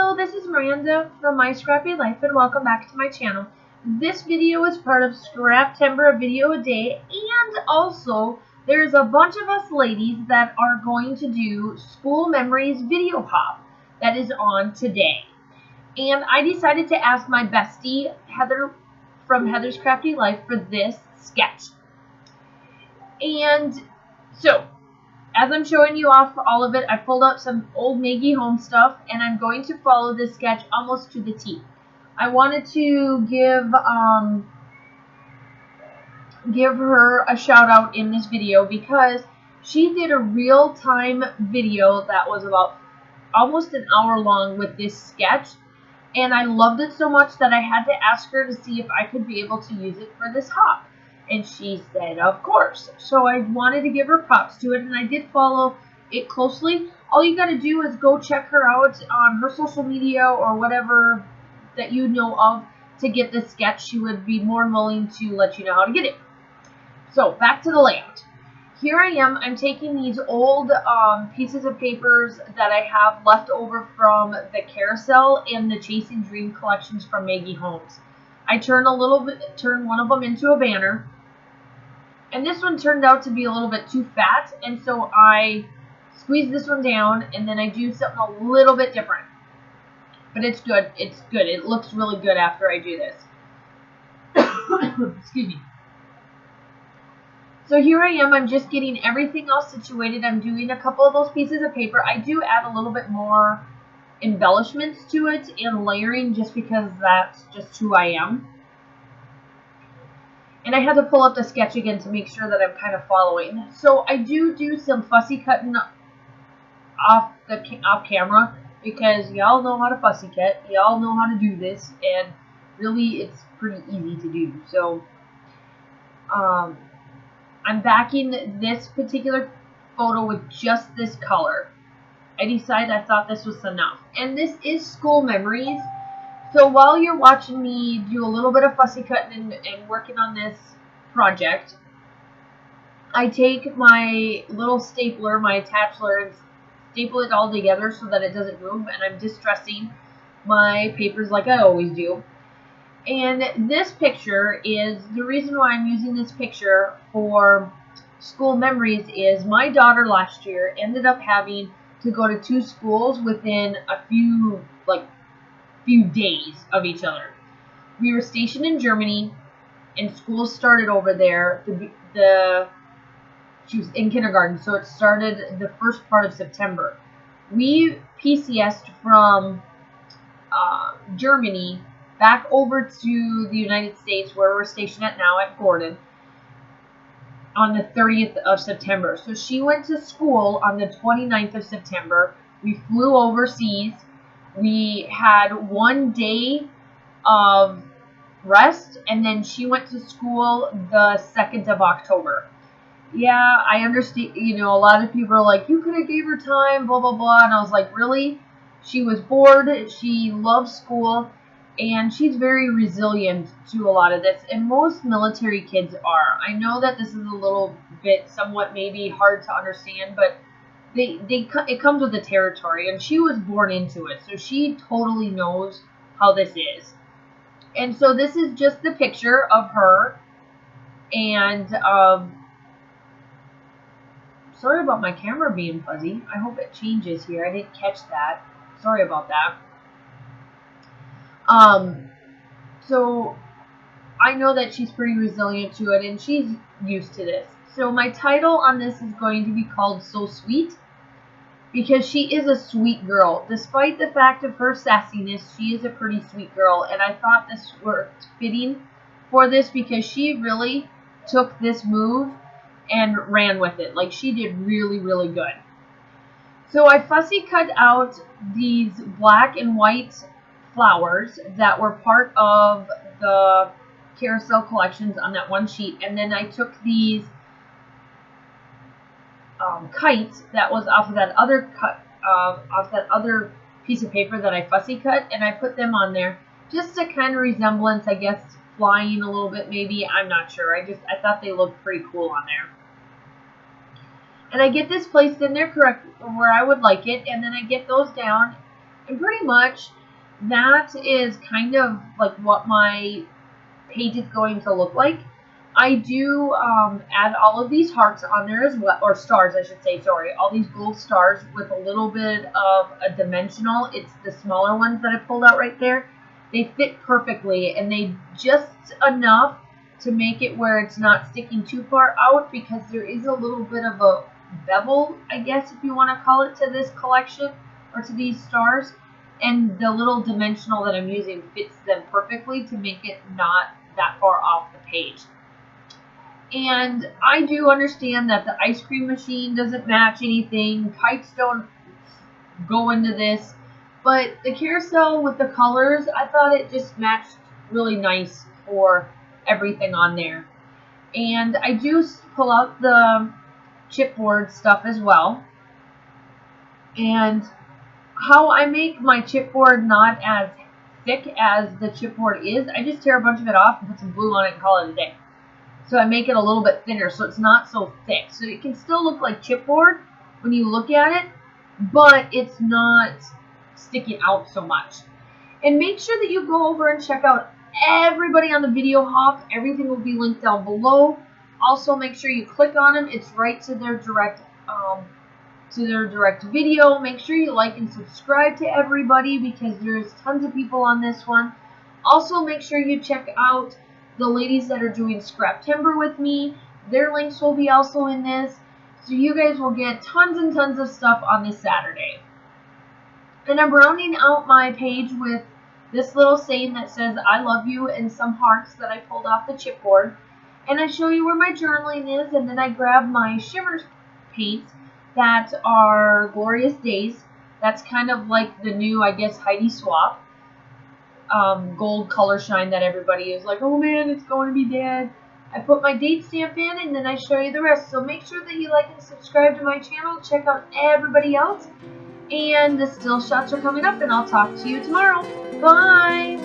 Hello, this is Miranda from My Scrappy Life, and welcome back to my channel. This video is part of Scraptember, a video a day, and also there's a bunch of us ladies that are going to do School Memories video hop that is on today. And I decided to ask my bestie, Heather from Heather's Crafty Life, for this sketch. And so, as I'm showing you off all of it, I pulled up some old Maggie Home stuff, and I'm going to follow this sketch almost to the T. I wanted to give her a shout out in this video because she did a real-time video that was about almost an hour long with this sketch, and I loved it so much that I had to ask her to see if I could be able to use it for this hop. And she said, of course. So I wanted to give her props to it, and I did follow it closely. All you got to do is go check her out on her social media or whatever that you know of to get this sketch. She would be more than willing to let you know how to get it. So back to the layout. Here I am. I'm taking these old pieces of papers that I have left over from the Carousel and the Chasing Dream collections from Maggie Homes. I turned one of them into a banner. And this one turned out to be a little bit too fat, and so I squeeze this one down, and then I do something a little bit different. But it's good. It's good. It looks really good after I do this. Excuse me. So here I am. I'm just getting everything all situated. I'm doing a couple of those pieces of paper. I do add a little bit more embellishments to it and layering just because that's just who I am. And I had to pull up the sketch again to make sure that I'm kind of following. So I do some fussy cutting off camera because y'all know how to fussy cut. Y'all know how to do this, and really it's pretty easy to do. So I'm backing this particular photo with just this color. I decided I thought this was enough. And this is School Memories. So while you're watching me do a little bit of fussy cutting and working on this project, I take my little stapler, my attachler, and staple it all together so that it doesn't move, and I'm distressing my papers like I always do. And this picture is, the reason why I'm using this picture for School Memories is my daughter last year ended up having to go to 2 schools within a few days of each other. We were stationed in Germany, and school started over there. She was in kindergarten, so it started the first part of September. We PCS'd from Germany back over to the United States, where we're stationed at now at Gordon, on the 30th of September. So she went to school on the 29th of September. We flew overseas. We had 1 day of rest, and then she went to school the 2nd of October. Yeah, I understand, you know, a lot of people are like, you could have gave her time, blah, blah, blah, and I was like, really? She was bored, she loves school, and she's very resilient to a lot of this, and most military kids are. I know that this is a little bit somewhat maybe hard to understand, but it comes with the territory, and she was born into it, so she totally knows how this is. And so this is just the picture of her, and sorry about my camera being fuzzy. I hope it changes here. I didn't catch that. Sorry about that. So I know that she's pretty resilient to it, and she's used to this. So my title on this is going to be called So Sweet, because she is a sweet girl. Despite the fact of her sassiness, she is a pretty sweet girl, and I thought this worked fitting for this because she really took this move and ran with it. Like, she did really, really good. So I fussy cut out these black and white flowers that were part of the Carousel collections on that one sheet, and then I took these kites that was off of that other piece of paper that I fussy cut, and I put them on there just to kind of resemblance, I guess, flying a little bit maybe. I'm not sure. I thought they looked pretty cool on there. And I get this placed in there correct where I would like it, and then I get those down, and pretty much that is kind of like what my page is going to look like. I do add all of these hearts on there as well, or stars I should say, sorry, all these gold stars with a little bit of a dimensional. It's the smaller ones that I pulled out right there. They fit perfectly, and they just enough to make it where it's not sticking too far out, because there is a little bit of a bevel, I guess if you want to call it, to this collection or to these stars, and the little dimensional that I'm using fits them perfectly to make it not that far off the page. And I do understand that the ice cream machine doesn't match anything, kites don't go into this, but the carousel with the colors, I thought it just matched really nice for everything on there. And I do pull out the chipboard stuff as well. And how I make my chipboard not as thick as the chipboard is, I just tear a bunch of it off and put some glue on it and call it a day. So I make it a little bit thinner so it's not so thick. So it can still look like chipboard when you look at it, but it's not sticking out so much. And make sure that you go over and check out everybody on the video hop. Everything will be linked down below. Also, make sure you click on them. It's right to their direct video. Make sure you like and subscribe to everybody, because there's tons of people on this one. Also, make sure you check out the ladies that are doing scrap timber with me. Their links will be also in this. So you guys will get tons and tons of stuff on this Saturday. And I'm rounding out my page with this little saying that says I love you and some hearts that I pulled off the chipboard. And I show you where my journaling is, and then I grab my shimmer paints that are Glorious Days. That's kind of like the new, I guess, Heidi Swap gold color shine that everybody is like, oh man, it's going to be dead. I put my date stamp in, and then I show you the rest. So make sure that you like and subscribe to my channel. Check out everybody else. And the still shots are coming up, and I'll talk to you tomorrow. Bye!